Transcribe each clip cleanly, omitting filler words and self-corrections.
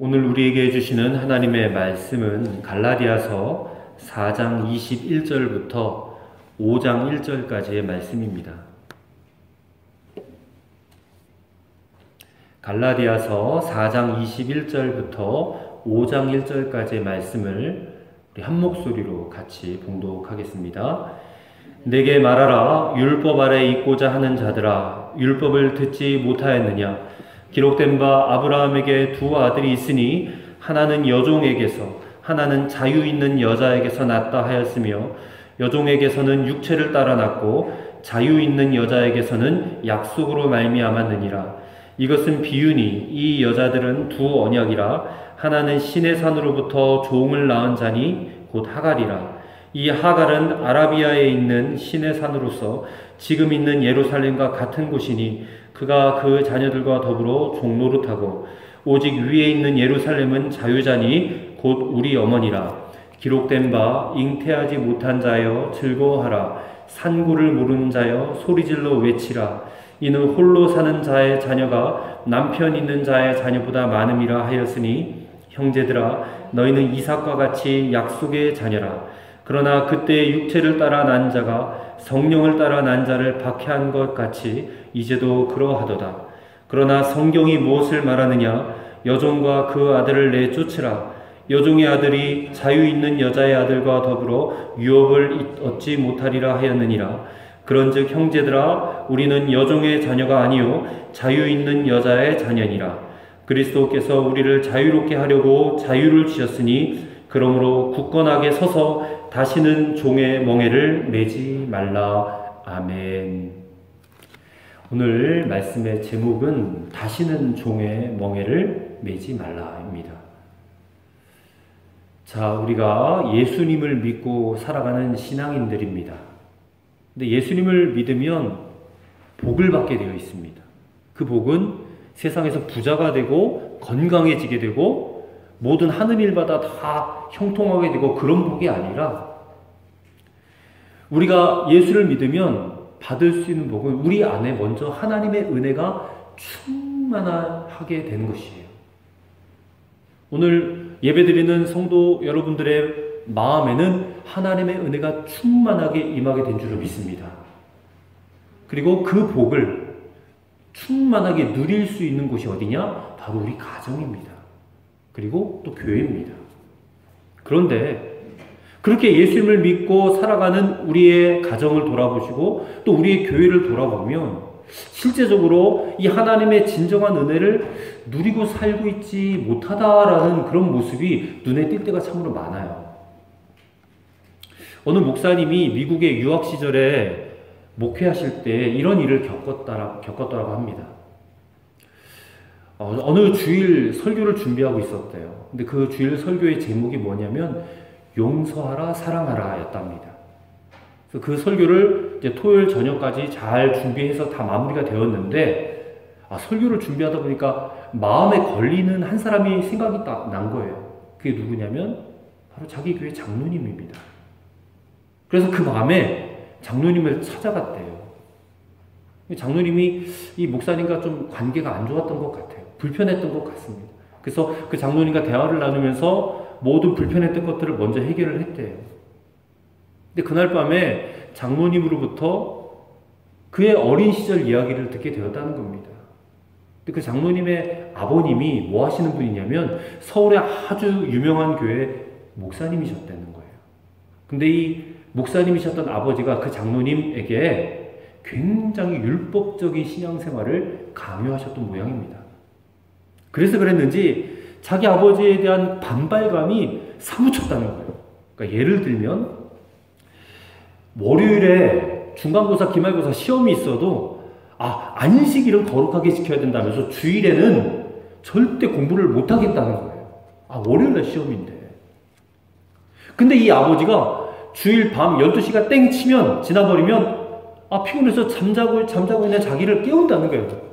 오늘 우리에게 주시는 하나님의 말씀은 갈라디아서 4장 21절부터 5장 1절까지의 말씀입니다. 갈라디아서 4장 21절부터 5장 1절까지의 말씀을 우리 한 목소리로 같이 봉독하겠습니다. 내게 말하라. 율법 아래 있고자 하는 자들아, 율법을 듣지 못하였느냐? 기록된 바 아브라함에게 두 아들이 있으니 하나는 여종에게서 하나는 자유 있는 여자에게서 났다 하였으며, 여종에게서는 육체를 따라 났고 자유 있는 여자에게서는 약속으로 말미암았느니라. 이것은 비유니 이 여자들은 두 언약이라. 하나는 신의 산으로부터 종을 낳은 자니 곧 하갈이라. 이 하갈은 아라비아에 있는 신의 산으로서 지금 있는 예루살렘과 같은 곳이니 그가 그 자녀들과 더불어 종노릇하고, 오직 위에 있는 예루살렘은 자유자니 곧 우리 어머니라. 기록된 바 잉태하지 못한 자여 즐거워하라. 산고를 모르는 자여 소리질러 외치라. 이는 홀로 사는 자의 자녀가 남편 있는 자의 자녀보다 많음이라 하였으니, 형제들아 너희는 이삭과 같이 약속의 자녀라. 그러나 그때 육체를 따라 난 자가 성령을 따라 난 자를 박해한 것 같이 이제도 그러하도다. 그러나 성경이 무엇을 말하느냐? 여종과 그 아들을 내쫓으라. 여종의 아들이 자유 있는 여자의 아들과 더불어 유업을 얻지 못하리라 하였느니라. 그런즉 형제들아, 우리는 여종의 자녀가 아니요 자유 있는 여자의 자녀니라. 그리스도께서 우리를 자유롭게 하려고 자유를 주셨으니, 그러므로 굳건하게 서서 다시는 종의 멍에를 매지 말라. 아멘. 오늘 말씀의 제목은 다시는 종의 멍에를 매지 말라입니다. 자, 우리가 예수님을 믿고 살아가는 신앙인들입니다. 근데 예수님을 믿으면 복을 받게 되어 있습니다. 그 복은 세상에서 부자가 되고 건강해지게 되고 모든 하는 일마다 다 형통하게 되고 그런 복이 아니라, 우리가 예수를 믿으면 받을 수 있는 복은 우리 안에 먼저 하나님의 은혜가 충만하게 되는 것이에요. 오늘 예배드리는 성도 여러분들의 마음에는 하나님의 은혜가 충만하게 임하게 된 줄로 믿습니다. 그리고 그 복을 충만하게 누릴 수 있는 곳이 어디냐? 바로 우리 가정입니다. 그리고 또 교회입니다. 그런데 그렇게 예수님을 믿고 살아가는 우리의 가정을 돌아보시고 또 우리의 교회를 돌아보면 실제적으로 이 하나님의 진정한 은혜를 누리고 살고 있지 못하다라는 그런 모습이 눈에 띌 때가 참으로 많아요. 어느 목사님이 미국의 유학 시절에 목회하실 때 이런 일을 겪었더라고 합니다. 어느 주일 설교를 준비하고 있었대요. 근데 그 주일 설교의 제목이 뭐냐면 용서하라 사랑하라 였답니다. 그래서 그 설교를 이제 토요일 저녁까지 잘 준비해서 다 마무리가 되었는데, 설교를 준비하다 보니까 마음에 걸리는 한 사람이 생각이 난 거예요. 그게 누구냐면 바로 자기 교회 장로님입니다. 그래서 그 밤에 장로님을 찾아갔대요. 장로님이 이 목사님과 좀 관계가 안 좋았던 것 같아요. 불편했던 것 같습니다. 그래서 그 장로님과 대화를 나누면서 모든 불편했던 것들을 먼저 해결을 했대요. 근데 그날 밤에 장로님으로부터 그의 어린 시절 이야기를 듣게 되었다는 겁니다. 근데 그 장로님의 아버님이 뭐 하시는 분이냐면 서울의 아주 유명한 교회 목사님이셨다는 거예요. 근데 이 목사님이셨던 아버지가 그 장로님에게 굉장히 율법적인 신앙생활을 강요하셨던 모양입니다. 그래서 그랬는지 자기 아버지에 대한 반발감이 사무쳤다는 거예요. 그러니까 예를 들면 월요일에 중간고사, 기말고사 시험이 있어도 안식일은 거룩하게 지켜야 된다면서 주일에는 절대 공부를 못하겠다는 거예요. 월요일날 시험인데. 근데 이 아버지가 주일 밤 12시가 땡 치면 지나버리면 피곤해서 잠자고 있는 자기를 깨운다는 거예요.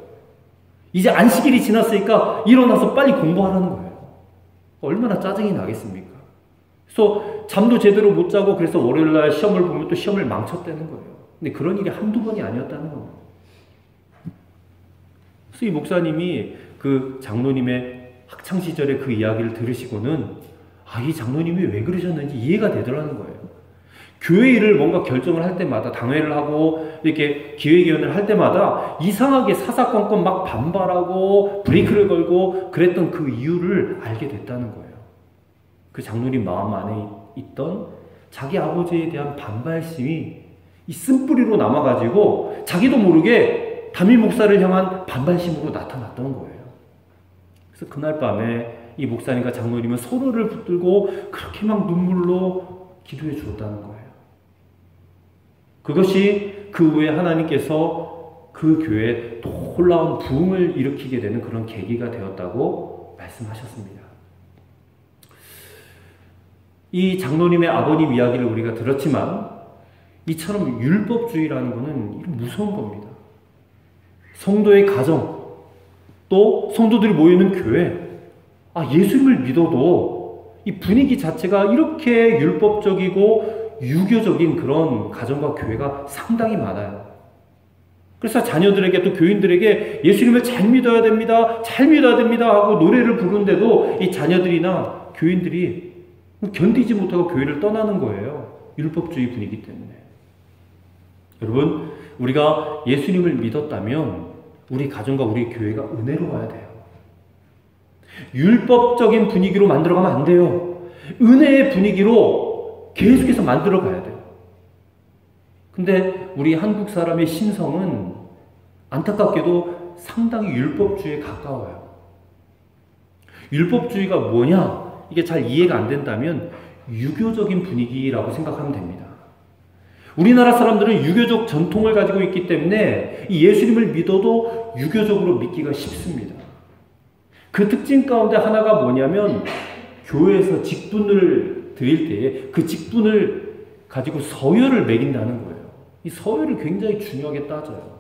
이제 안식일이 지났으니까 일어나서 빨리 공부하라는 거예요. 얼마나 짜증이 나겠습니까? 그래서 잠도 제대로 못 자고 그래서 월요일날 시험을 보면 또 시험을 망쳤다는 거예요. 근데 그런 일이 한두 번이 아니었다는 겁니다. 그래서 이 목사님이 그 장로님의 학창시절에 그 이야기를 들으시고는 이 장로님이 왜 그러셨는지 이해가 되더라는 거예요. 교회 일을 뭔가 결정을 할 때마다, 당회를 하고 이렇게 기획위원회를 할 때마다 이상하게 사사건건 막 반발하고 브레이크를 걸고 그랬던 그 이유를 알게 됐다는 거예요. 그 장로님 마음 안에 있던 자기 아버지에 대한 반발심이 이 쓴뿌리로 남아가지고 자기도 모르게 담임 목사를 향한 반발심으로 나타났던 거예요. 그래서 그날 밤에 이 목사님과 장로님은 서로를 붙들고 그렇게 막 눈물로 기도해 주었다는 거예요. 그것이 그 후에 하나님께서 그 교회에 놀라운 부흥을 일으키게 되는 그런 계기가 되었다고 말씀하셨습니다. 이 장로님의 아버님 이야기를 우리가 들었지만 이처럼 율법주의라는 것은 무서운 겁니다. 성도의 가정, 또 성도들이 모이는 교회, 예수님을 믿어도 이 분위기 자체가 이렇게 율법적이고 유교적인 그런 가정과 교회가 상당히 많아요. 그래서 자녀들에게 또 교인들에게 예수님을 잘 믿어야 됩니다, 잘 믿어야 됩니다 하고 노래를 부르는데도 이 자녀들이나 교인들이 견디지 못하고 교회를 떠나는 거예요. 율법주의 분위기 때문에. 여러분, 우리가 예수님을 믿었다면 우리 가정과 우리 교회가 은혜로워야 돼요. 율법적인 분위기로 만들어가면 안 돼요. 은혜의 분위기로 계속해서 만들어가야 돼요. 근데 우리 한국 사람의 신성은 안타깝게도 상당히 율법주의에 가까워요. 율법주의가 뭐냐? 이게 잘 이해가 안 된다면 유교적인 분위기라고 생각하면 됩니다. 우리나라 사람들은 유교적 전통을 가지고 있기 때문에 이 예수님을 믿어도 유교적으로 믿기가 쉽습니다. 그 특징 가운데 하나가 뭐냐면 교회에서 직분을 드릴 때에 그 직분을 가지고 서열을 매긴다는 거예요. 이 서열을 굉장히 중요하게 따져요.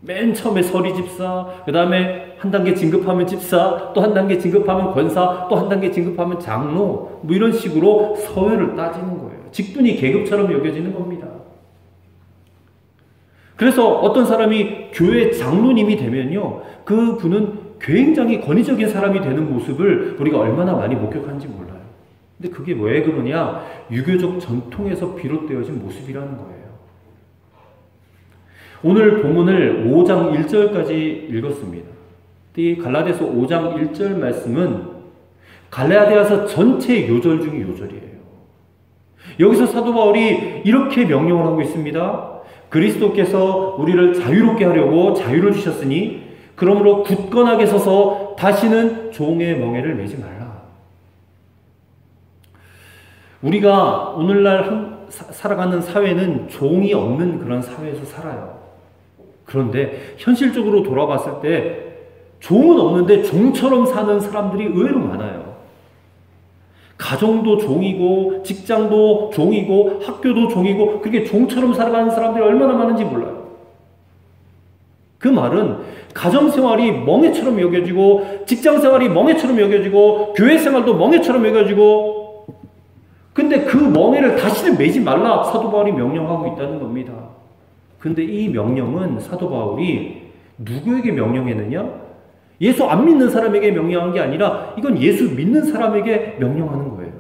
맨 처음에 서리 집사, 그 다음에 한 단계 진급하면 집사, 또 한 단계 진급하면 권사, 또 한 단계 진급하면 장로, 뭐 이런 식으로 서열을 따지는 거예요. 직분이 계급처럼 여겨지는 겁니다. 그래서 어떤 사람이 교회 장로님이 되면요, 그 분은 굉장히 권위적인 사람이 되는 모습을 우리가 얼마나 많이 목격하는지 몰라요. 근데 그게 왜 그러냐? 유교적 전통에서 비롯되어진 모습이라는 거예요. 오늘 본문을 5장 1절까지 읽었습니다. 이 갈라디아서 5장 1절 말씀은 갈라디아서 전체 요절 중에 요절이에요. 여기서 사도 바울이 이렇게 명령을 하고 있습니다. 그리스도께서 우리를 자유롭게 하려고 자유를 주셨으니 그러므로 굳건하게 서서 다시는 종의 멍에를 매지 말라. 우리가 오늘날 살아가는 사회는 종이 없는 그런 사회에서 살아요. 그런데 현실적으로 돌아봤을 때 종은 없는데 종처럼 사는 사람들이 의외로 많아요. 가정도 종이고 직장도 종이고 학교도 종이고 그렇게 종처럼 살아가는 사람들이 얼마나 많은지 몰라요. 그 말은 가정생활이 멍해처럼 여겨지고 직장생활이 멍해처럼 여겨지고 교회생활도 멍해처럼 여겨지고 근데 그 멍해를 다시는 매지 말라 사도 바울이 명령하고 있다는 겁니다. 근데 이 명령은 사도 바울이 누구에게 명령했느냐? 예수 안 믿는 사람에게 명령한 게 아니라 이건 예수 믿는 사람에게 명령하는 거예요.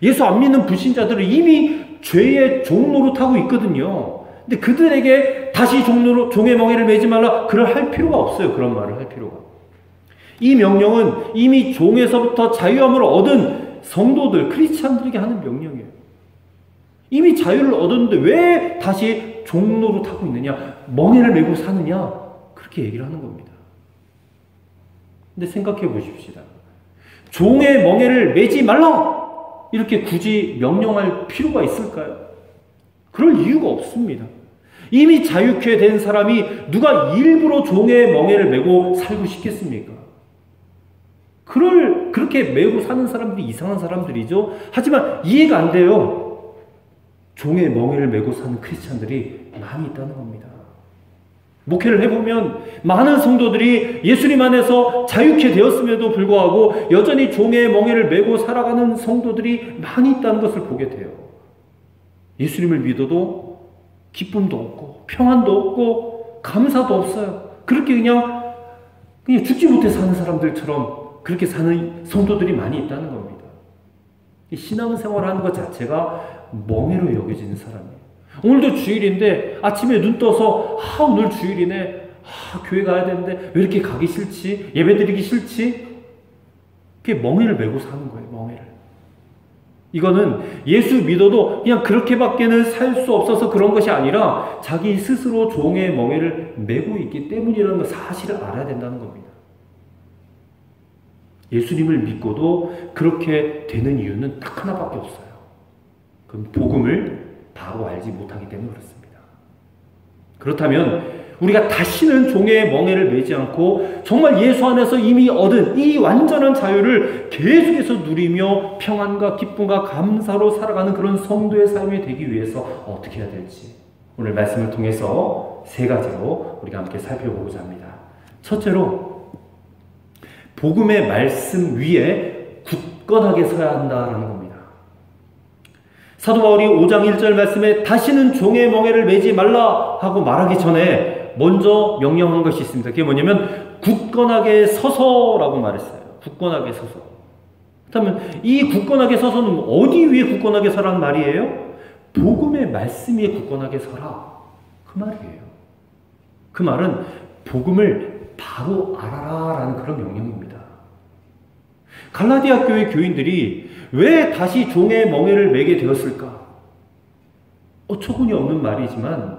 예수 안 믿는 불신자들은 이미 죄의 종노릇하고 있거든요. 근데 그들에게 다시 종의 멍에를 매지 말라 그럴 할 필요가 없어요. 그런 말을 할 필요가. 이 명령은 이미 종에서부터 자유함을 얻은 성도들, 크리스찬들에게 하는 명령이에요. 이미 자유를 얻었는데 왜 다시 종노릇하고 있느냐? 멍에를 메고 사느냐? 그렇게 얘기를 하는 겁니다. 근데 생각해 보십시다. 종의 멍에를 매지 말라! 이렇게 굳이 명령할 필요가 있을까요? 그럴 이유가 없습니다. 이미 자유케 된 사람이 누가 일부러 종의 멍에를 메고 살고 싶겠습니까? 그렇게 메고 사는 사람들이 이상한 사람들이죠. 하지만 이해가 안 돼요. 종의 멍에를 메고 사는 크리스찬들이 많이 있다는 겁니다. 목회를 해보면 많은 성도들이 예수님 안에서 자유케 되었음에도 불구하고 여전히 종의 멍에를 메고 살아가는 성도들이 많이 있다는 것을 보게 돼요. 예수님을 믿어도 기쁨도 없고 평안도 없고 감사도 없어요. 그렇게 그냥 그냥 죽지 못해 사는 사람들처럼 그렇게 사는 성도들이 많이 있다는 겁니다. 신앙생활하는 것 자체가 멍해로 여겨지는 사람이에요. 오늘도 주일인데 아침에 눈 떠서 오늘 주일이네, 교회 가야 되는데 왜 이렇게 가기 싫지? 예배드리기 싫지? 그게 멍해를 메고 사는 거예요. 멍해를. 이거는 예수 믿어도 그냥 그렇게밖에는 살 수 없어서 그런 것이 아니라 자기 스스로 종의 멍해를 메고 있기 때문이라는 걸 사실을 알아야 된다는 겁니다. 예수님을 믿고도 그렇게 되는 이유는 딱 하나밖에 없어요. 그럼 복음을 바로 알지 못하기 때문에 그렇습니다. 그렇다면 우리가 다시는 종의 멍에를 매지 않고 정말 예수 안에서 이미 얻은 이 완전한 자유를 계속해서 누리며 평안과 기쁨과 감사로 살아가는 그런 성도의 삶이 되기 위해서 어떻게 해야 될지 오늘 말씀을 통해서 세 가지로 우리가 함께 살펴보고자 합니다. 첫째로 복음의 말씀 위에 굳건하게 서야 한다라는 겁니다. 사도 바울이 5장 1절 말씀에 다시는 종의 멍에를 매지 말라 하고 말하기 전에 먼저 명령한 것이 있습니다. 그게 뭐냐면 굳건하게 서서라고 말했어요. 굳건하게 서서. 그렇다면 이 굳건하게 서서는 어디 위에 굳건하게 서라는 말이에요? 복음의 말씀 위에 굳건하게 서라. 그 말이에요. 그 말은 복음을 바로 알아라라는 그런 명령입니다. 갈라디아 교회 교인들이 왜 다시 종의 멍에를 매게 되었을까? 어처구니 없는 말이지만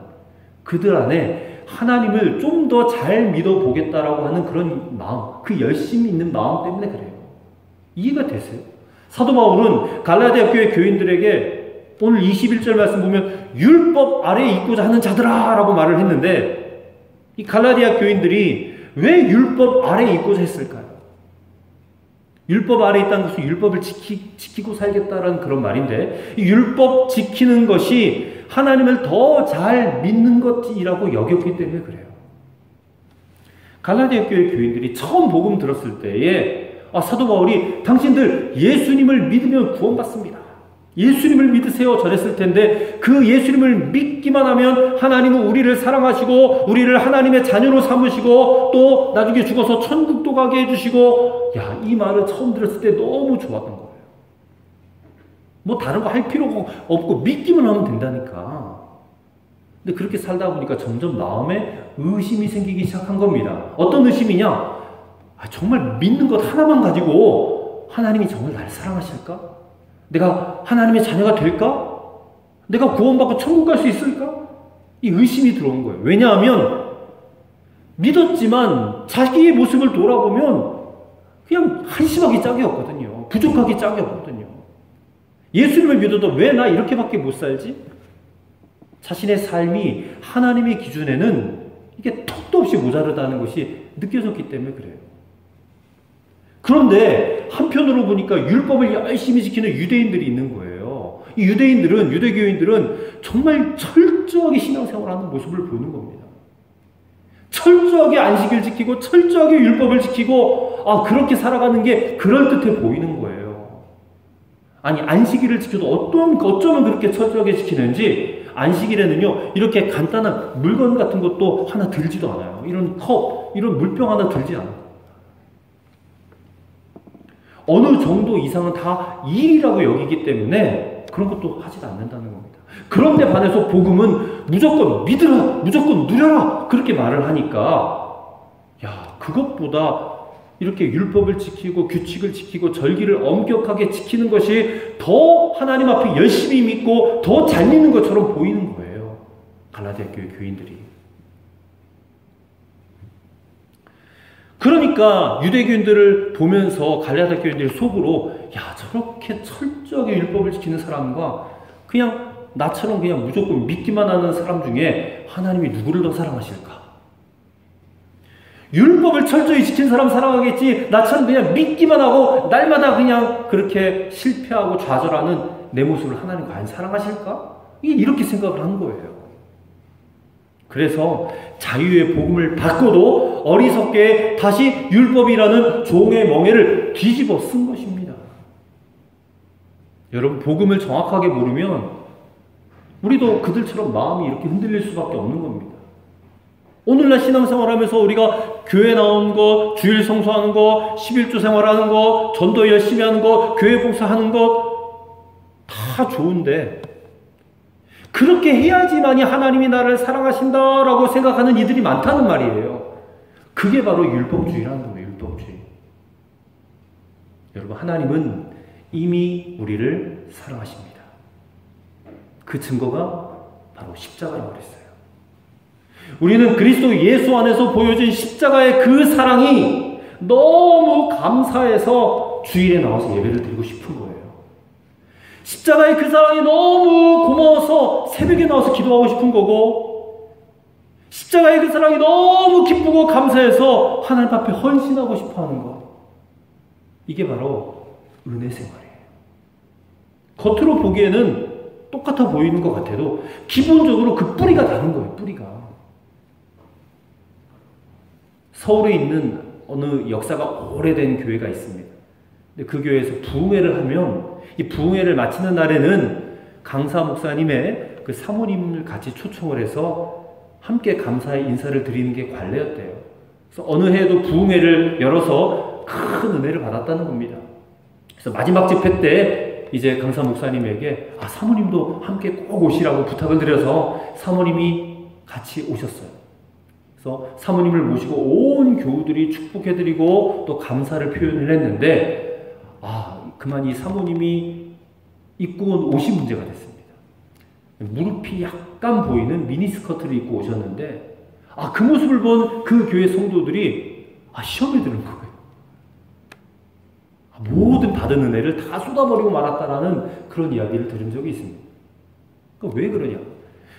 그들 안에 하나님을 좀 더 잘 믿어보겠다라고 하는 그런 마음, 그 열심히 있는 마음 때문에 그래요. 이해가 되세요? 사도 바울은 갈라디아 교회 교인들에게 오늘 21절 말씀 보면 율법 아래에 있고자 하는 자들아 라고 말을 했는데 이 갈라디아 교인들이 왜 율법 아래에 있고자 했을까요? 율법 아래에 있다는 것은 율법을 지키고 살겠다라는 그런 말인데 이 율법 지키는 것이 하나님을 더 잘 믿는 것이라고 여겼기 때문에 그래요. 갈라디아 교회 교인들이 처음 복음 들었을 때에 사도 바울이 당신들 예수님을 믿으면 구원받습니다. 예수님을 믿으세요 저랬을 텐데 그 예수님을 믿기만 하면 하나님은 우리를 사랑하시고 우리를 하나님의 자녀로 삼으시고 또 나중에 죽어서 천국도 가게 해주시고 이 말을 처음 들었을 때 너무 좋았던 거예요. 뭐 다른 거 할 필요가 없고 믿기만 하면 된다니까. 근데 그렇게 살다 보니까 점점 마음에 의심이 생기기 시작한 겁니다. 어떤 의심이냐? 정말 믿는 것 하나만 가지고 하나님이 정말 날 사랑하실까? 내가 하나님의 자녀가 될까? 내가 구원받고 천국 갈 수 있을까? 이 의심이 들어온 거예요. 왜냐하면 믿었지만 자기의 모습을 돌아보면 그냥 한심하기 짝이 없거든요. 부족하기 짝이 없거든요. 예수님을 믿어도 왜 나 이렇게밖에 못 살지? 자신의 삶이 하나님의 기준에는 이게 턱도 없이 모자르다는 것이 느껴졌기 때문에 그래요. 그런데 한편으로 보니까 율법을 열심히 지키는 유대인들이 있는 거예요. 이 유대인들은, 유대교인들은 정말 철저하게 신앙생활하는 모습을 보는 겁니다. 철저하게 안식을 지키고 철저하게 율법을 지키고 그렇게 살아가는 게 그럴듯해 보이는 거예요. 아니 안식일을 지켜도 어쩌면 그렇게 철저하게 지키는지 안식일에는요 이렇게 간단한 물건 같은 것도 하나 들지도 않아요. 이런 컵, 이런 물병 하나 들지 않아요. 어느 정도 이상은 다 일이라고 여기기 때문에 그런 것도 하지도 않는다는 겁니다. 그런데 반해서 복음은 무조건 믿으라, 무조건 누려라 그렇게 말을 하니까 그것보다 이렇게 율법을 지키고 규칙을 지키고 절기를 엄격하게 지키는 것이 더 하나님 앞에 열심히 믿고 더 잘 믿는 것처럼 보이는 거예요. 갈라디아 교회 교인들이. 그러니까 유대교인들을 보면서 갈라디아 교인들이 속으로 저렇게 철저하게 율법을 지키는 사람과 그냥 나처럼 그냥 무조건 믿기만 하는 사람 중에 하나님이 누구를 더 사랑하실까? 율법을 철저히 지킨 사람 사랑하겠지 나처럼 그냥 믿기만 하고 날마다 그냥 그렇게 실패하고 좌절하는 내 모습을 하나님 과연 사랑하실까? 이렇게 생각을 한 거예요. 그래서 자유의 복음을 받고도 어리석게 다시 율법이라는 종의 멍에를 뒤집어 쓴 것입니다. 여러분 복음을 정확하게 모르면 우리도 그들처럼 마음이 이렇게 흔들릴 수밖에 없는 겁니다. 오늘날 신앙생활하면서 우리가 교회 나오는 거, 주일 성수하는 거, 11조 생활하는 거, 전도 열심히 하는 거, 교회 봉사하는 거 다 좋은데 그렇게 해야지만이 하나님이 나를 사랑하신다라고 생각하는 이들이 많다는 말이에요. 그게 바로 율법주의라는 거예요. 율법주의. 여러분, 하나님은 이미 우리를 사랑하십니다. 그 증거가 바로 십자가에 버렸어요. 우리는 그리스도 예수 안에서 보여진 십자가의 그 사랑이 너무 감사해서 주일에 나와서 예배를 드리고 싶은 거예요. 십자가의 그 사랑이 너무 고마워서 새벽에 나와서 기도하고 싶은 거고, 십자가의 그 사랑이 너무 기쁘고 감사해서 하나님 앞에 헌신하고 싶어 하는 것. 이게 바로 은혜 생활이에요. 겉으로 보기에는 똑같아 보이는 것 같아도 기본적으로 그 뿌리가 다른 거예요. 뿌리가. 서울에 있는 어느 역사가 오래된 교회가 있습니다. 근데 그 교회에서 부흥회를 하면 이 부흥회를 마치는 날에는 강사 목사님의 그 사모님을 같이 초청을 해서 함께 감사의 인사를 드리는 게 관례였대요. 그래서 어느 해에도 부흥회를 열어서 큰 은혜를 받았다는 겁니다. 그래서 마지막 집회 때 이제 강사 목사님에게 사모님도 함께 꼭 오시라고 부탁을 드려서 사모님이 같이 오셨어요. 그래서 사모님을 모시고 온 교우들이 축복해드리고 또 감사를 표현을 했는데 그만 이 사모님이 입고 온 옷이 문제가 됐습니다. 무릎이 약간 보이는 미니스커트를 입고 오셨는데 그 모습을 본 그 교회 성도들이 시험에 드는 거예요. 모든 받은 은혜를 다 쏟아버리고 말았다라는 그런 이야기를 들은 적이 있습니다. 그러니까 왜 그러냐?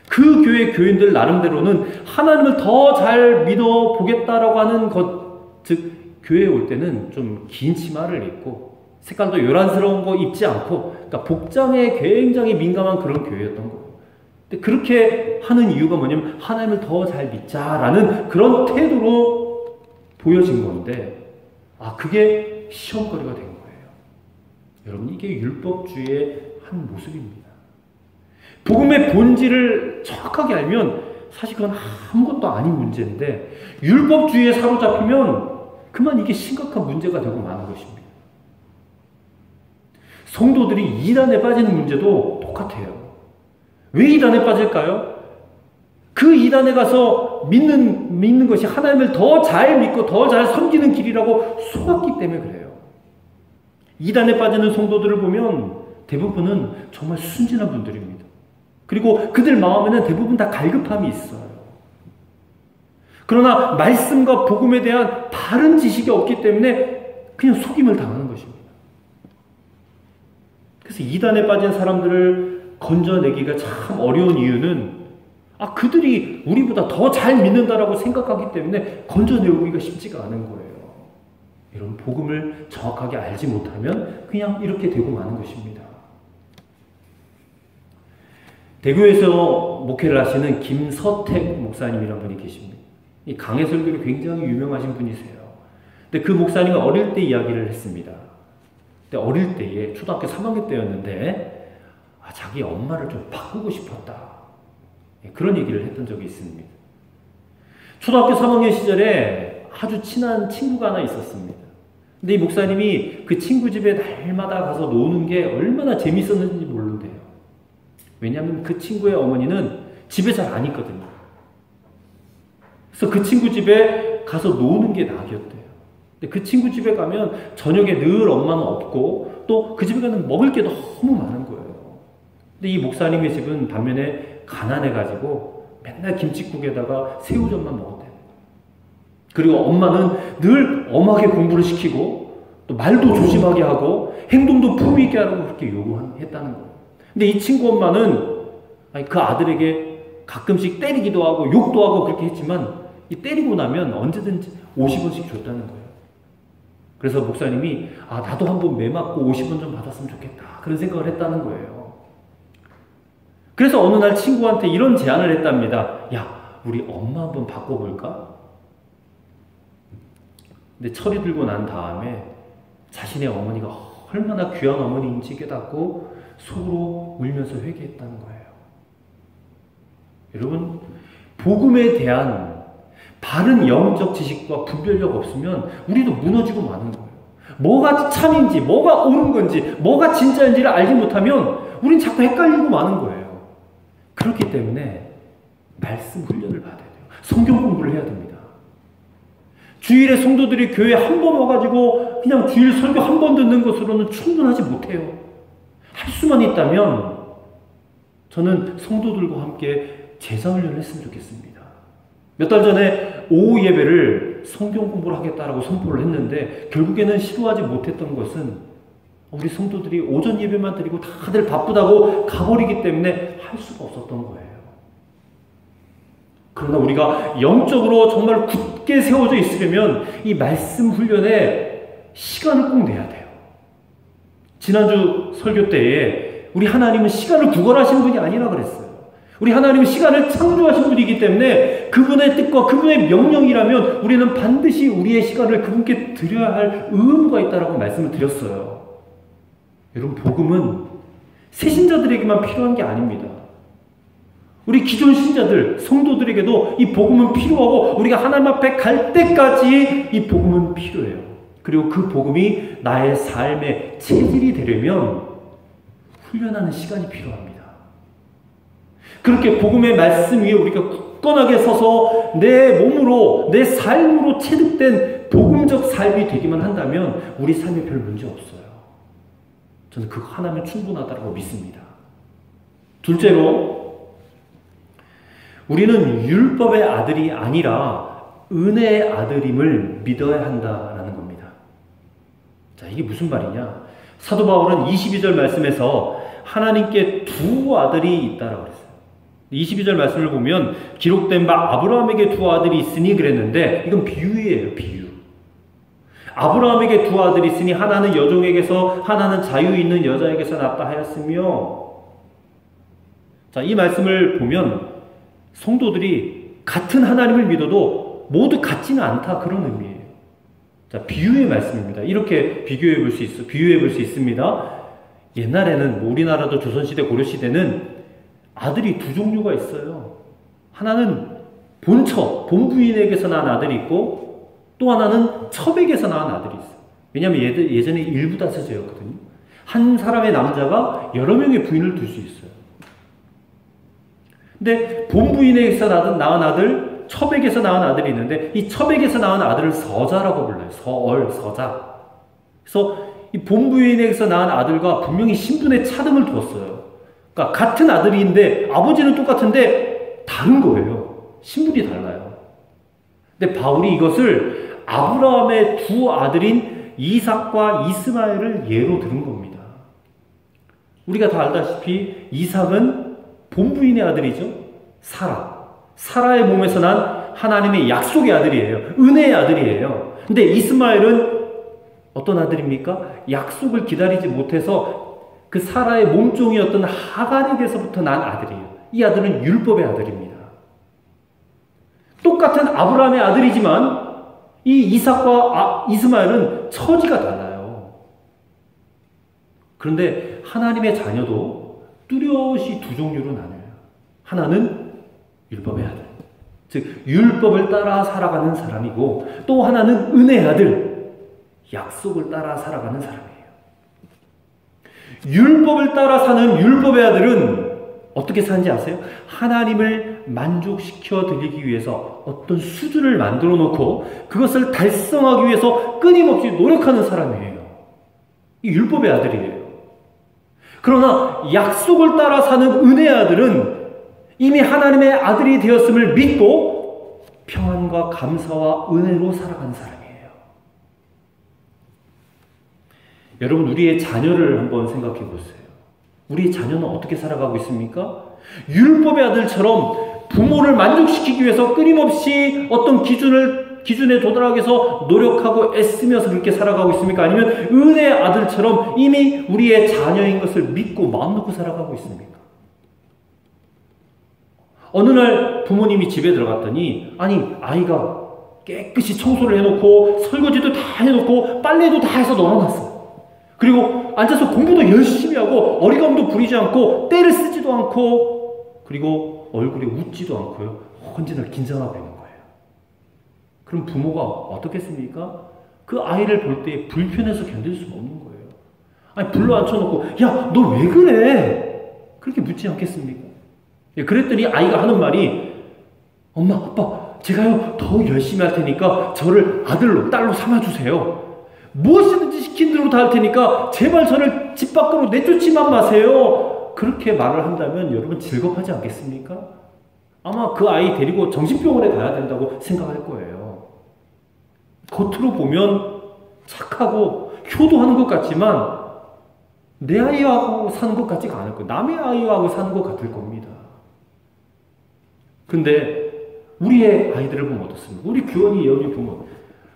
그 교회 교인들 나름대로는 하나님을 더 잘 믿어보겠다라고 하는 것, 즉 교회에 올 때는 좀 긴 치마를 입고 색깔도 요란스러운 거 입지 않고, 그러니까 복장에 굉장히 민감한 그런 교회였던 거예요. 근데 그렇게 하는 이유가 뭐냐면 하나님을 더 잘 믿자라는 그런 태도로 보여진 건데, 그게 시험거리가 된 거예요. 여러분, 이게 율법주의의 한 모습입니다. 복음의 본질을 정확하게 알면 사실 그건 아무것도 아닌 문제인데 율법주의에 사로잡히면 그만 이게 심각한 문제가 되고 마는 것입니다. 성도들이 이단에 빠지는 문제도 똑같아요. 왜 이단에 빠질까요? 그 이단에 가서 믿는 것이 하나님을 더 잘 믿고 더 잘 섬기는 길이라고 속았기 때문에 그래요. 이단에 빠지는 성도들을 보면 대부분은 정말 순진한 분들입니다. 그리고 그들 마음에는 대부분 다 갈급함이 있어요. 그러나 말씀과 복음에 대한 바른 지식이 없기 때문에 그냥 속임을 당하는 것입니다. 그래서 이단에 빠진 사람들을 건져내기가 참 어려운 이유는 그들이 우리보다 더 잘 믿는다라고 생각하기 때문에 건져내기가 쉽지가 않은 거예요. 이런 복음을 정확하게 알지 못하면 그냥 이렇게 되고 마는 것입니다. 대구에서 목회를 하시는 김서택 목사님이라는 분이 계십니다. 이 강해 설교로 굉장히 유명하신 분이세요. 근데 그 목사님은 어릴 때 이야기를 했습니다. 근데 어릴 때에 초등학교 3학년 때였는데 자기 엄마를 좀 바꾸고 싶었다. 그런 얘기를 했던 적이 있습니다. 초등학교 3학년 시절에 아주 친한 친구가 하나 있었습니다. 근데 이 목사님이 그 친구 집에 날마다 가서 노는 게 얼마나 재밌었는지 모른대요. 왜냐하면 그 친구의 어머니는 집에 잘 안 있거든요. 그래서 그 친구 집에 가서 노는 게 낙이었대요. 근데 그 친구 집에 가면 저녁에 늘 엄마는 없고 또 그 집에 가면 먹을 게 너무 많은 거예요. 근데 이 목사님의 집은 반면에 가난해가지고 맨날 김칫국에다가 새우젓만 먹었대요. 그리고 엄마는 늘 엄하게 공부를 시키고 또 말도 조심하게 하고 행동도 품위 있게 하라고 그렇게 요구했다는 거예요. 근데 이 친구 엄마는 그 아들에게 가끔씩 때리기도 하고 욕도 하고 그렇게 했지만 이 때리고 나면 언제든지 50원씩 줬다는 거예요. 그래서 목사님이 나도 한번 매 맞고 50원 좀 받았으면 좋겠다 그런 생각을 했다는 거예요. 그래서 어느 날 친구한테 이런 제안을 했답니다. 야, 우리 엄마 한번 바꿔볼까? 근데 철이 들고 난 다음에 자신의 어머니가 얼마나 귀한 어머니인지 깨닫고 속으로 울면서 회개했다는 거예요. 여러분, 복음에 대한 바른 영적 지식과 분별력 없으면 우리도 무너지고 마는 거예요. 뭐가 참인지, 뭐가 옳은 건지, 뭐가 진짜인지를 알지 못하면 우린 자꾸 헷갈리고 마는 거예요. 그렇기 때문에 말씀 훈련을 받아야 돼요. 성경 공부를 해야 됩니다. 주일에 성도들이 교회 한 번 와가지고 그냥 주일 설교 한 번 듣는 것으로는 충분하지 못해요. 할 수만 있다면 저는 성도들과 함께 제자 훈련을 했으면 좋겠습니다. 몇 달 전에 오후 예배를 성경 공부를 하겠다라고 선포를 했는데 결국에는 시도하지 못했던 것은 우리 성도들이 오전 예배만 드리고 다들 바쁘다고 가버리기 때문에 할 수가 없었던 거예요. 그러나 우리가 영적으로 정말 굳게 세워져 있으려면 이 말씀 훈련에 시간을 꼭 내야 돼요. 지난주 설교 때에 우리 하나님은 시간을 구걸하신 분이 아니라 그랬어요. 우리 하나님은 시간을 창조하신 분이기 때문에 그분의 뜻과 그분의 명령이라면 우리는 반드시 우리의 시간을 그분께 드려야 할 의무가 있다라고 말씀을 드렸어요. 여러분, 복음은 새 신자들에게만 필요한 게 아닙니다. 우리 기존 신자들, 성도들에게도 이 복음은 필요하고 우리가 하나님 앞에 갈 때까지 이 복음은 필요해요. 그리고 그 복음이 나의 삶의 체질이 되려면 훈련하는 시간이 필요합니다. 그렇게 복음의 말씀 위에 우리가 굳건하게 서서 내 몸으로, 내 삶으로 체득된 복음적 삶이 되기만 한다면 우리 삶에 별 문제 없어요. 저는 그거 하나면 충분하다고 믿습니다. 둘째로, 우리는 율법의 아들이 아니라 은혜의 아들임을 믿어야 한다라는 겁니다. 자, 이게 무슨 말이냐? 사도 바울은 22절 말씀에서 하나님께 두 아들이 있다라고 그랬어요. 22절 말씀을 보면 기록된 바 아브라함에게 두 아들이 있으니 그랬는데 이건 비유예요, 비유. 아브라함에게 두 아들이 있으니 하나는 여종에게서 하나는 자유 있는 여자에게서 났다 하였으며, 자, 이 말씀을 보면 성도들이 같은 하나님을 믿어도 모두 같지는 않다, 그런 의미예요. 자, 비유의 말씀입니다. 이렇게 비교해 볼 수 있습니다. 옛날에는 우리나라도 조선시대, 고려시대는 아들이 두 종류가 있어요. 하나는 본부인에게서 낳은 아들이 있고 또 하나는 첩에게서 낳은 아들이 있어요. 왜냐하면 예전에 일부다처제였거든요. 한 사람의 남자가 여러 명의 부인을 둘 수 있어요. 근데 본부인에게서 낳은 아들, 첩에게서 낳은 아들이 있는데 이 첩에게서 낳은 아들을 서자라고 불러요. 서자. 그래서 이 본부인에게서 낳은 아들과 분명히 신분의 차등을 두었어요. 그러니까 같은 아들인데 아버지는 똑같은데 다른 거예요. 신분이 달라요. 근데 바울이 이것을 아브라함의 두 아들인 이삭과 이스마엘을 예로 들은 겁니다. 우리가 다 알다시피 이삭은 본부인의 아들이죠. 사라의 몸에서 난 하나님의 약속의 아들이에요. 은혜의 아들이에요. 근데 이스마엘은 어떤 아들입니까? 약속을 기다리지 못해서 그 사라의 몸종이었던 하갈에게서부터 난 아들이에요. 이 아들은 율법의 아들입니다. 똑같은 아브라함의 아들이지만 이 이삭과 이스마엘은 처지가 달라요. 그런데 하나님의 자녀도 뚜렷이 두 종류로 나눠요. 하나는 율법의 아들, 즉 율법을 따라 살아가는 사람이고, 또 하나는 은혜의 아들, 약속을 따라 살아가는 사람이에요. 율법을 따라 사는 율법의 아들은 어떻게 사는지 아세요? 하나님을 만족시켜 드리기 위해서 어떤 수준을 만들어 놓고 그것을 달성하기 위해서 끊임없이 노력하는 사람이에요. 이 율법의 아들이에요. 그러나 약속을 따라 사는 은혜의 아들은 이미 하나님의 아들이 되었음을 믿고 평안과 감사와 은혜로 살아가는 사람이에요. 여러분, 우리의 자녀를 한번 생각해 보세요. 우리의 자녀는 어떻게 살아가고 있습니까? 율법의 아들처럼 부모를 만족시키기 위해서 끊임없이 어떤 기준에 도달하기 위해서 노력하고 애쓰면서 그렇게 살아가고 있습니까? 아니면 은혜의 아들처럼 이미 우리의 자녀인 것을 믿고 마음 놓고 살아가고 있습니까? 어느 날 부모님이 집에 들어갔더니 아이가 깨끗이 청소를 해놓고 설거지도 다 해놓고 빨래도 다 해서 널어놨어. 그리고 앉아서 공부도 열심히 하고 어리광도 부리지 않고 때를 쓰지도 않고 그리고 얼굴에 웃지도 않고요. 언제나 긴장하고 있는 거예요. 그럼 부모가 어떻겠습니까? 그 아이를 볼 때 불편해서 견딜 수 없는 거예요. 아니, 불러 앉혀놓고, 야, 너 왜 그래? 그렇게 묻지 않겠습니까? 예, 그랬더니 아이가 하는 말이, 엄마, 아빠, 제가요, 더 열심히 할 테니까 저를 아들로, 딸로 삼아주세요. 무엇이든지 시킨 대로 다 할 테니까 제발 저를 집 밖으로 내쫓지만 마세요. 그렇게 말을 한다면 여러분 즐겁하지 않겠습니까? 아마 그 아이 데리고 정신병원에 가야 된다고 생각할 거예요. 겉으로 보면 착하고 효도하는 것 같지만 내 아이하고 사는 것 같지가 않을 거예요. 남의 아이하고 사는 것 같을 겁니다. 근데 우리의 아이들을 보면 어떻습니까? 우리 규원이, 예언이 보면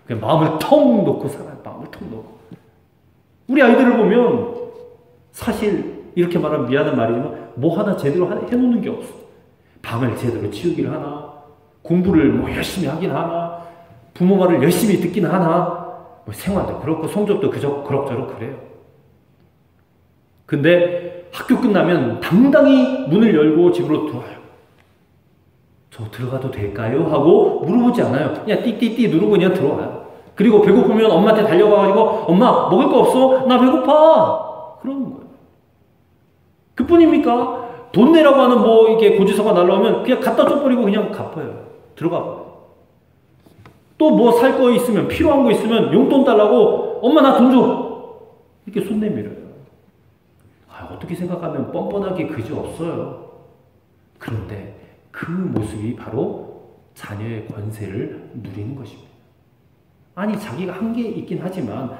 그냥 마음을 텅 놓고 살아요. 마음을 텅 놓고. 우리 아이들을 보면 사실 이렇게 말하면 미안한 말이지만 뭐 하나 제대로 해놓는 게 없어. 방을 제대로 치우기를 하나, 공부를 뭐 열심히 하긴 하나, 부모 말을 열심히 듣긴 하나, 뭐 생활도 그렇고 성적도 그럭저럭 그래요. 근데 학교 끝나면 당당히 문을 열고 집으로 들어와요. 저 들어가도 될까요? 하고 물어보지 않아요. 그냥 띠띠띠 누르고 그냥 들어와요. 그리고 배고프면 엄마한테 달려가가지고 엄마 먹을 거 없어? 나 배고파. 그러는 거예요. 그뿐입니까? 돈 내라고 하는 뭐 이게 고지서가 날라오면 그냥 갖다 줘버리고 그냥 갚아요. 들어가 버려요. 또 뭐 살 거 있으면, 필요한 거 있으면 용돈 달라고 엄마 나 돈 줘. 이렇게 손 내밀어요. 어떻게 생각하면 뻔뻔하게 그지없어요. 그런데 그 모습이 바로 자녀의 권세를 누리는 것입니다. 아니, 자기가 한 게 있긴 하지만,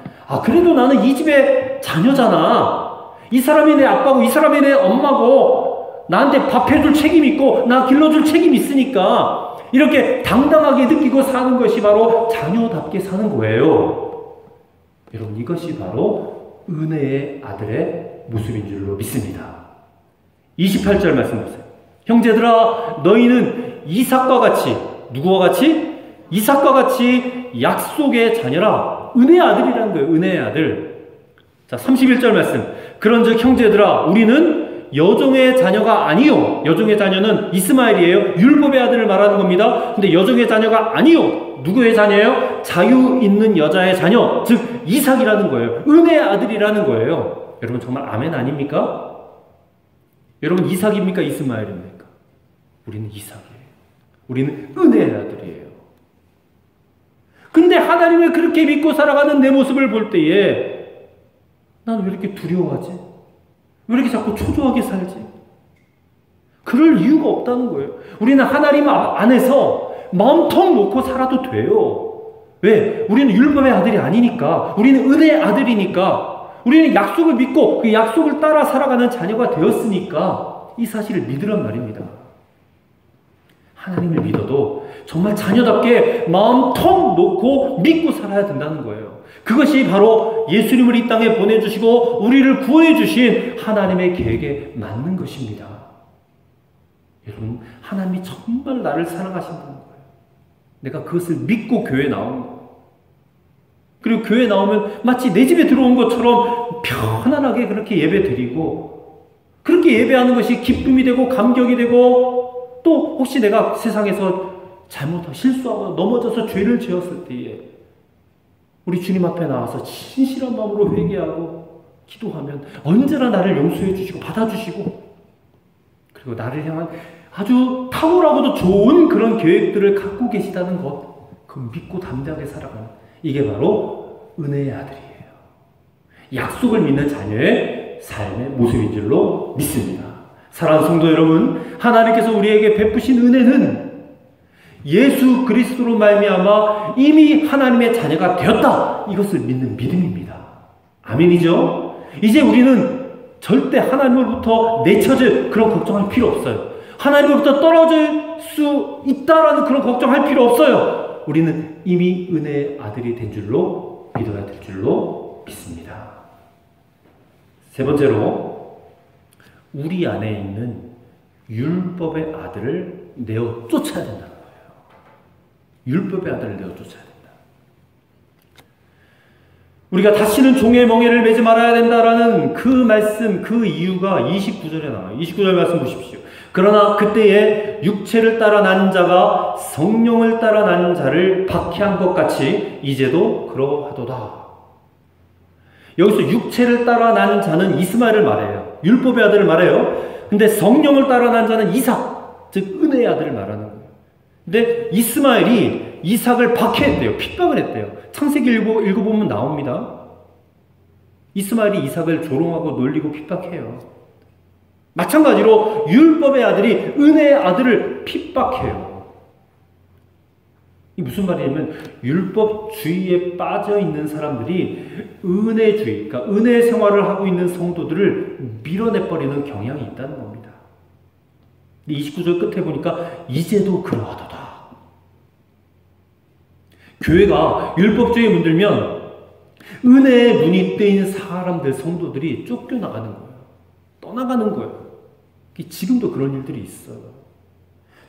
그래도 나는 이 집의 자녀잖아. 이 사람이 내 아빠고 이 사람이 내 엄마고 나한테 밥 해줄 책임이 있고 나 길러줄 책임이 있으니까 이렇게 당당하게 느끼고 사는 것이 바로 자녀답게 사는 거예요. 여러분, 이것이 바로 은혜의 아들의 모습인 줄로 믿습니다. 28절 말씀 보세요. 형제들아, 너희는 이삭과 같이, 누구와 같이? 이삭과 같이 약속의 자녀라. 은혜의 아들이라는 거예요. 은혜의 아들. 자, 31절 말씀. 그런즉 형제들아, 우리는 여종의 자녀가 아니요. 여종의 자녀는 이스마엘이에요. 율법의 아들을 말하는 겁니다. 근데 여종의 자녀가 아니요. 누구의 자녀예요? 자유 있는 여자의 자녀. 즉 이삭이라는 거예요. 은혜의 아들이라는 거예요. 여러분, 정말 아멘 아닙니까? 여러분, 이삭입니까? 이스마엘입니까? 우리는 이삭이에요. 우리는 은혜의 아들이에요. 근데 하나님을 그렇게 믿고 살아가는 내 모습을 볼 때에 난 왜 이렇게 두려워하지? 왜 이렇게 자꾸 초조하게 살지? 그럴 이유가 없다는 거예요. 우리는 하나님 안에서 마음 텅 놓고 살아도 돼요. 왜? 우리는 율법의 아들이 아니니까. 우리는 은혜의 아들이니까. 우리는 약속을 믿고 그 약속을 따라 살아가는 자녀가 되었으니까 이 사실을 믿으란 말입니다. 하나님을 믿어도 정말 자녀답게 마음 텅 놓고 믿고 살아야 된다는 거예요. 그것이 바로 예수님을 이 땅에 보내주시고 우리를 구원해 주신 하나님의 계획에 맞는 것입니다. 여러분, 하나님이 정말 나를 사랑하신다는 거예요. 내가 그것을 믿고 교회에 나오는 거예요. 그리고 교회에 나오면 마치 내 집에 들어온 것처럼 편안하게 그렇게 예배 드리고, 그렇게 예배하는 것이 기쁨이 되고 감격이 되고, 또 혹시 내가 세상에서 잘못하고 실수하고 넘어져서 죄를 지었을 때에 우리 주님 앞에 나와서 진실한 마음으로 회개하고 기도하면 언제나 나를 용서해 주시고 받아주시고, 그리고 나를 향한 아주 탁월하고도 좋은 그런 계획들을 갖고 계시다는 것, 그 믿고 담대하게 살아가는, 이게 바로 은혜의 아들이에요. 약속을 믿는 자녀의 삶의 모습인 줄로 믿습니다. 사랑하는 성도 여러분, 하나님께서 우리에게 베푸신 은혜는 예수 그리스도로 말미암아 이미 하나님의 자녀가 되었다, 이것을 믿는 믿음입니다. 아멘이죠? 이제 우리는 절대 하나님으로부터 내쳐질 그런 걱정할 필요 없어요. 하나님으로부터 떨어질 수 있다라는 그런 걱정할 필요 없어요. 우리는 이미 은혜의 아들이 된 줄로 믿어야 될 줄로 믿습니다. 세 번째로, 우리 안에 있는 율법의 아들을 내어 쫓아야 된다는 거예요. 율법의 아들을 내어 쫓아야 된다. 우리가 다시는 종의 멍에를 매지 말아야 된다라는 그 말씀, 그 이유가 29절에 나와요. 29절 말씀 보십시오. 그러나 그때에 육체를 따라 난 자가 성령을 따라 난 자를 박해한 것 같이 이제도 그러하도다. 여기서 육체를 따라 난 자는 이스마엘을 말해요. 율법의 아들을 말해요. 근데 성령을 따라 난 자는 이삭, 즉 은혜의 아들을 말하는 거예요. 근데 이스마엘이 이삭을 박해했대요. 핍박을 했대요. 창세기 읽어보면 나옵니다. 이스마엘이 이삭을 조롱하고 놀리고 핍박해요. 마찬가지로 율법의 아들이 은혜의 아들을 핍박해요. 이 무슨 말이냐면 율법주의에 빠져 있는 사람들이 은혜주의, 그러니까 은혜 생활을 하고 있는 성도들을 밀어내버리는 경향이 있다는 겁니다. 29절 끝에 보니까 이제도 그러하도다. 교회가 율법주의에 물들면 은혜의 눈이 뜨인 사람들, 성도들이 쫓겨나가는 거예요. 떠나가는 거예요. 지금도 그런 일들이 있어요.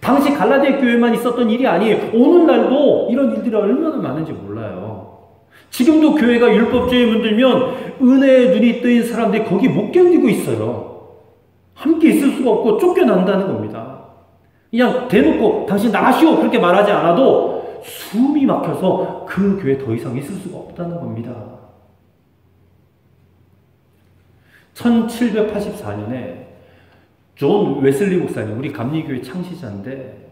당시 갈라디아 교회만 있었던 일이 아니에요. 오늘날도 이런 일들이 얼마나 많은지 몰라요. 지금도 교회가 율법주의에 물들면 은혜의 눈이 뜨인 사람들이 거기 못 견디고 있어요. 함께 있을 수가 없고 쫓겨난다는 겁니다. 그냥 대놓고 당신 나가시오 그렇게 말하지 않아도 숨이 막혀서 그 교회에 더 이상 있을 수가 없다는 겁니다. 1784년에 존 웨슬리 목사님, 우리 감리교회 창시자인데,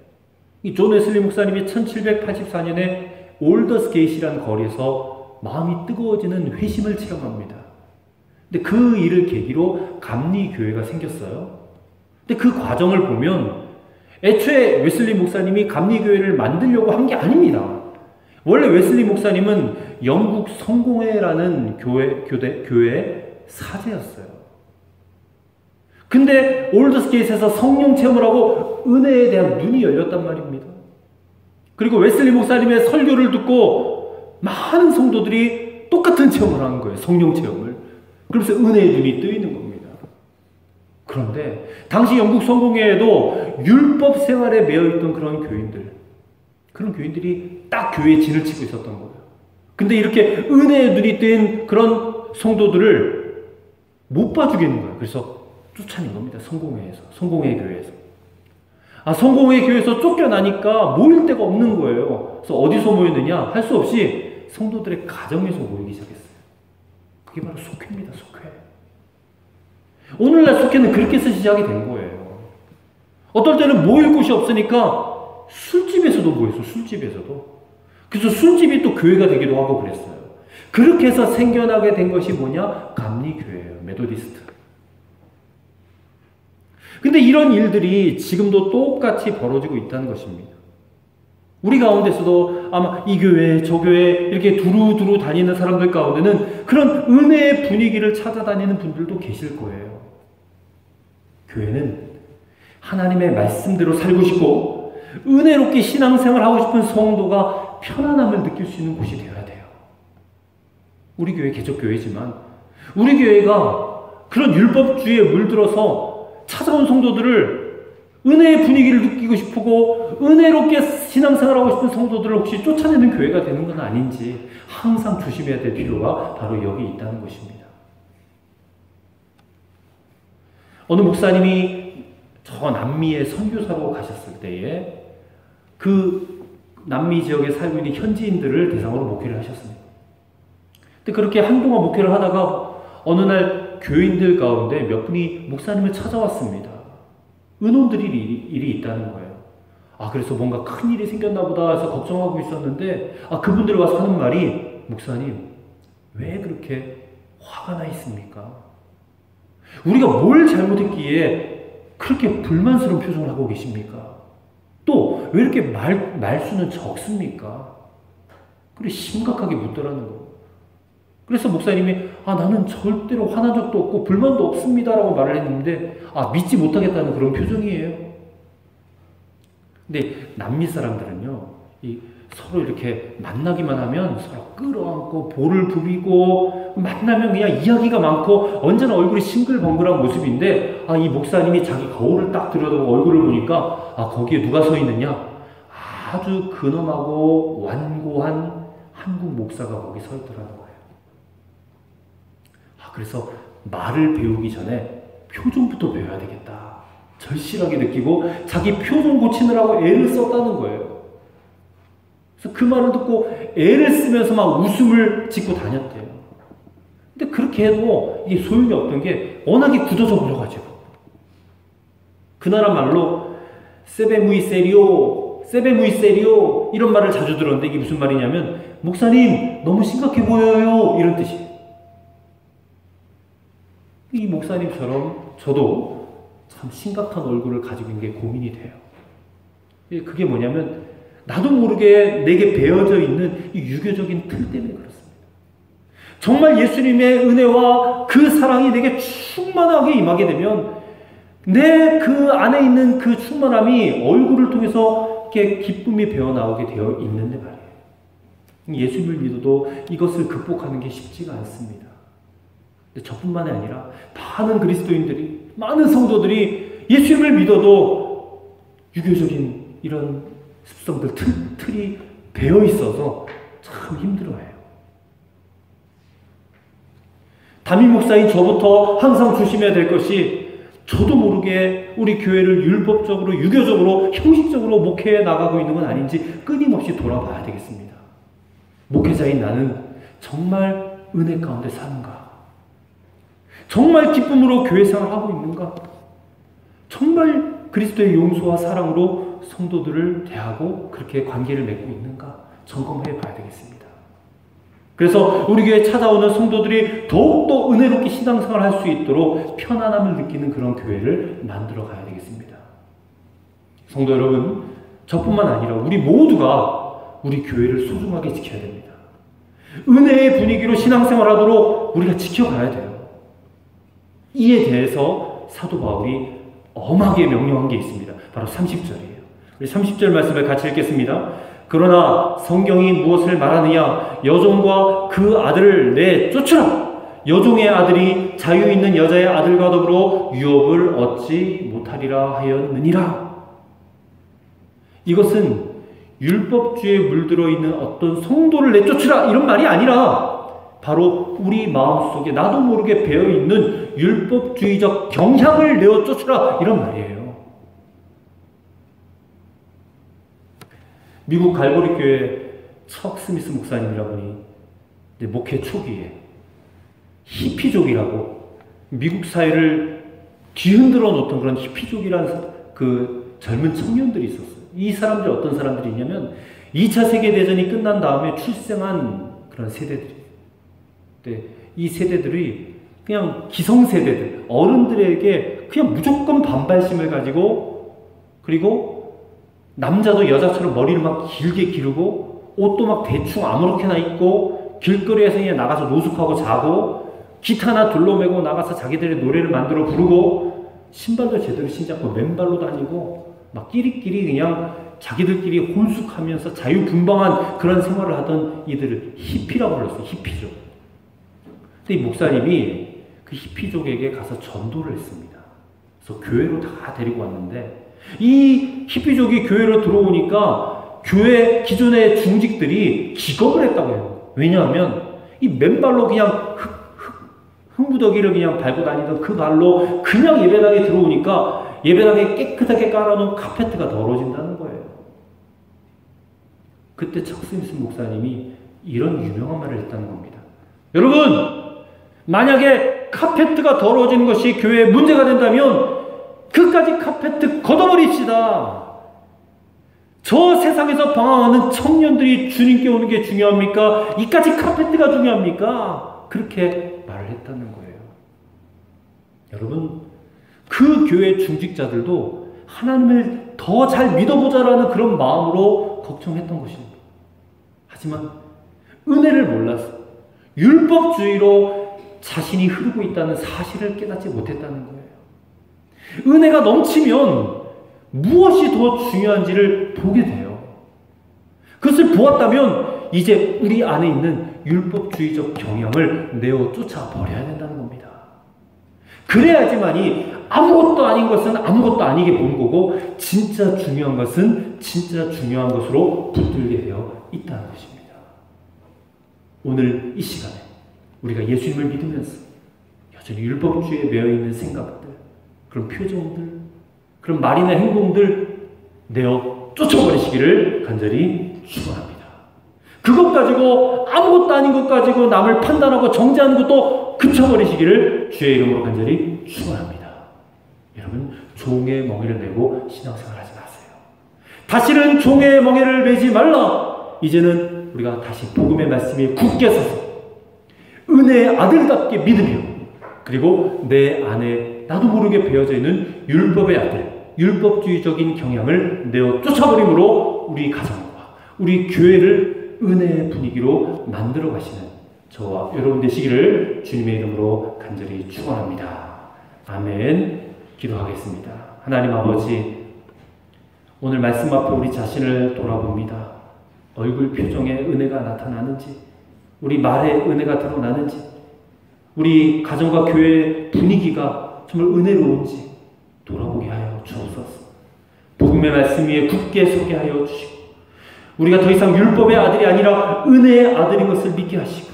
이 존 웨슬리 목사님이 1784년에 올더스게이트라는 거리에서 마음이 뜨거워지는 회심을 체험합니다. 근데 그 일을 계기로 감리교회가 생겼어요. 근데 그 과정을 보면 애초에 웨슬리 목사님이 감리교회를 만들려고 한 게 아닙니다. 원래 웨슬리 목사님은 영국 성공회라는 교회 사제였어요. 근데 올더스게이트에서 성령 체험을 하고 은혜에 대한 눈이 열렸단 말입니다. 그리고 웨슬리 목사님의 설교를 듣고 많은 성도들이 똑같은 체험을 하는 거예요. 성령 체험을. 그러면서 은혜의 눈이 뜨이는 겁니다. 그런데 당시 영국 성공회에도 율법 생활에 매여있던 그런 교인들이 딱 교회에 진을 치고 있었던 거예요. 근데 이렇게 은혜의 눈이 뜨인 그런 성도들을 못 봐주겠는 거예요. 그래서 쫓아낸 겁니다. 성공회 교회에서. 성공회 교회에서 쫓겨나니까 모일 데가 없는 거예요. 그래서 어디서 모였느냐? 할 수 없이 성도들의 가정에서 모이기 시작했어요. 그게 바로 속회입니다. 속회. 오늘날 속회는 그렇게 해서 시작이 된 거예요. 어떨 때는 모일 곳이 없으니까 술집에서도 모였어요. 술집에서도. 그래서 술집이 또 교회가 되기도 하고 그랬어요. 그렇게 해서 생겨나게 된 것이 뭐냐? 감리교회예요. 메도디스트. 근데 이런 일들이 지금도 똑같이 벌어지고 있다는 것입니다. 우리 가운데서도 아마 이 교회, 저 교회 이렇게 두루두루 다니는 사람들 가운데는 그런 은혜의 분위기를 찾아다니는 분들도 계실 거예요. 교회는 하나님의 말씀대로 살고 싶고 은혜롭게 신앙생활을 하고 싶은 성도가 편안함을 느낄 수 있는 곳이 되어야 돼요. 우리 교회 개척교회지만 우리 교회가 그런 율법주의에 물들어서 찾아온 성도들을 은혜의 분위기를 느끼고 싶고 은혜롭게 신앙생활하고 싶은 성도들을 혹시 쫓아내는 교회가 되는 건 아닌지 항상 조심해야 될 필요가 바로 여기 있다는 것입니다. 어느 목사님이 저 남미에 선교사로 가셨을 때에 그 남미 지역에 살고 있는 현지인들을 대상으로 목회를 하셨습니다. 근데 그렇게 한동안 목회를 하다가 어느 날 교인들 가운데 몇 분이 목사님을 찾아왔습니다. 은혼드릴 일이 있다는 거예요. 그래서 뭔가 큰 일이 생겼나 보다 해서 걱정하고 있었는데 그분들 와서 하는 말이 목사님 왜 그렇게 화가 나 있습니까? 우리가 뭘 잘못했기에 그렇게 불만스러운 표정을 하고 계십니까? 또 왜 이렇게 말수는 적습니까? 그래 심각하게 묻더라는 거예요. 그래서 목사님이 나는 절대로 화난 적도 없고 불만도 없습니다 라고 말을 했는데 믿지 못하겠다는 그런 표정이에요. 근데 남미 사람들은요 서로 이렇게 만나기만 하면 서로 끌어안고 볼을 부비고 만나면 그냥 이야기가 많고 언제나 얼굴이 싱글벙글한 모습인데 이 목사님이 자기 거울을 딱 들여다보고 얼굴을 보니까 거기에 누가 서 있느냐? 아주 근엄하고 완고한 한국 목사가 거기 서 있더라는 거예요. 그래서 말을 배우기 전에 표정부터 배워야 되겠다. 절실하게 느끼고 자기 표정 고치느라고 애를 썼다는 거예요. 그래서 그 말을 듣고 애를 쓰면서 막 웃음을 짓고 다녔대요. 근데 그렇게 해도 이게 소용이 없던 게 워낙에 굳어져 버려가지고. 그 나라 말로 세베무이 세리오 이런 말을 자주 들었는데 이게 무슨 말이냐면 목사님 너무 심각해 보여요 이런 뜻이에요. 이 목사님처럼 저도 참 심각한 얼굴을 가지고 있는 게 고민이 돼요. 그게 뭐냐면 나도 모르게 내게 배어져 있는 이 유교적인 틀 때문에 그렇습니다. 정말 예수님의 은혜와 그 사랑이 내게 충만하게 임하게 되면 내 그 안에 있는 그 충만함이 얼굴을 통해서 이렇게 기쁨이 배어나오게 되어 있는데 말이에요. 예수님을 믿어도 이것을 극복하는 게 쉽지가 않습니다. 근데 저뿐만이 아니라 많은 그리스도인들이, 많은 성도들이 예수님을 믿어도 유교적인 이런 습성들, 틀이 배어 있어서 참 힘들어해요. 담임 목사인 저부터 항상 조심해야 될 것이 저도 모르게 우리 교회를 율법적으로, 유교적으로, 형식적으로 목회해 나가고 있는 건 아닌지 끊임없이 돌아봐야 되겠습니다. 목회자인 나는 정말 은혜 가운데 사는가? 정말 기쁨으로 교회 생활하고 있는가? 정말 그리스도의 용서와 사랑으로 성도들을 대하고 그렇게 관계를 맺고 있는가? 점검해 봐야 되겠습니다. 그래서 우리 교회에 찾아오는 성도들이 더욱더 은혜롭게 신앙생활을 할 수 있도록 편안함을 느끼는 그런 교회를 만들어 가야 되겠습니다. 성도 여러분, 저뿐만 아니라 우리 모두가 우리 교회를 소중하게 지켜야 됩니다. 은혜의 분위기로 신앙생활하도록 우리가 지켜가야 돼요. 이에 대해서 사도 바울이 엄하게 명령한 게 있습니다. 바로 30절이에요. 우리 30절 말씀을 같이 읽겠습니다. 그러나 성경이 무엇을 말하느냐? 여종과 그 아들을 내쫓으라. 여종의 아들이 자유 있는 여자의 아들과 더불어 유업을 얻지 못하리라 하였느니라. 이것은 율법주의에 물들어 있는 어떤 성도를 내쫓으라 이런 말이 아니라 바로 우리 마음속에 나도 모르게 배어있는 율법주의적 경향을 내어 쫓으라 이런 말이에요. 미국 갈보리 교회 척 스미스 목사님이라고 하니 목회 초기에 히피족이라고 미국 사회를 뒤흔들어 놓던 그런 히피족이라는 그 젊은 청년들이 있었어요. 이 사람들이 어떤 사람들이냐면 2차 세계대전이 끝난 다음에 출생한 그런 세대들이에요. 이 세대들이 그냥 기성세대들, 어른들에게 그냥 무조건 반발심을 가지고 그리고 남자도 여자처럼 머리를 막 길게 기르고 옷도 막 대충 아무렇게나 입고 길거리에서 그냥 나가서 노숙하고 자고 기타나 둘러매고 나가서 자기들의 노래를 만들어 부르고 신발도 제대로 신지 않고 맨발로 다니고 막 끼리끼리 그냥 자기들끼리 혼숙하면서 자유분방한 그런 생활을 하던 이들을 히피라고 불렀어요. 히피족. 근데 이 목사님이 그 히피족에게 가서 전도를 했습니다. 그래서 교회로 다 데리고 왔는데 이 히피족이 교회로 들어오니까 교회 기존의 중직들이 기겁을 했다고 해요. 왜냐하면 이 맨발로 그냥 흙무더기를 그냥 밟고 다니던 그 발로 그냥 예배당에 들어오니까 예배당에 깨끗하게 깔아놓은 카페트가 더러워진다는 거예요. 그때 척스미스 목사님이 이런 유명한 말을 했다는 겁니다. 여러분, 만약에 카페트가 더러워지는 것이 교회에 문제가 된다면 그까지 카페트 걷어버립시다. 저 세상에서 방황하는 청년들이 주님께 오는 게 중요합니까? 이까지 카페트가 중요합니까? 그렇게 말을 했다는 거예요. 여러분, 그 교회 중직자들도 하나님을 더 잘 믿어보자라는 그런 마음으로 걱정했던 것입니다. 하지만 은혜를 몰라서 율법주의로 자신이 흐르고 있다는 사실을 깨닫지 못했다는 거예요. 은혜가 넘치면 무엇이 더 중요한지를 보게 돼요. 그것을 보았다면 이제 우리 안에 있는 율법주의적 경향을 내어 쫓아버려야 된다는 겁니다. 그래야지만이 아무것도 아닌 것은 아무것도 아니게 본 거고 진짜 중요한 것은 진짜 중요한 것으로 붙들게 되어 있다는 것입니다. 오늘 이 시간에 우리가 예수님을 믿으면서 여전히 율법주의에 매여있는 생각들, 그런 표정들, 그런 말이나 행동들 내어 쫓아버리시기를 간절히 축원합니다. 그것 가지고 아무것도 아닌 것 가지고 남을 판단하고 정죄하는 것도 그쳐버리시기를 주의 이름으로 간절히 축원합니다. 여러분, 종의 멍에를 메고 신앙생활하지 마세요. 다시는 종의 멍에를 메지 말라. 이제는 우리가 다시 복음의 말씀에 굳게 서서 은혜의 아들답게 믿으며, 그리고 내 안에 나도 모르게 배어져 있는 율법의 아들, 율법주의적인 경향을 내어 쫓아버림으로 우리 가정과 우리 교회를 은혜의 분위기로 만들어 가시는 저와 여러분 되시기를 주님의 이름으로 간절히 축원합니다. 아멘. 기도하겠습니다. 하나님 아버지, 오늘 말씀 앞에 우리 자신을 돌아봅니다. 얼굴 표정에 은혜가 나타나는지, 우리 말에 은혜가 드러나는지, 우리 가정과 교회의 분위기가 정말 은혜로운지 돌아보게 하여 주옵소서. 복음의 말씀 위에 굳게 서게 하여 주시고, 우리가 더 이상 율법의 아들이 아니라 은혜의 아들인 것을 믿게 하시고,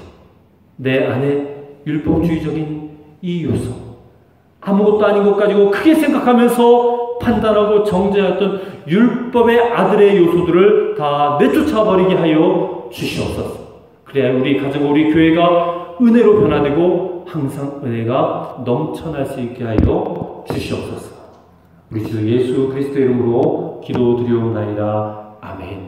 내 안에 율법주의적인 이 요소, 아무것도 아닌 것 가지고 크게 생각하면서 판단하고 정죄했던 율법의 아들의 요소들을 다 내쫓아버리게 하여 주시옵소서. 그래야 우리 가정과 우리 교회가 은혜로 변화되고 항상 은혜가 넘쳐날 수 있게 하여 주시옵소서. 우리 주 예수 그리스도의 이름으로 기도드리옵나이다. 아멘.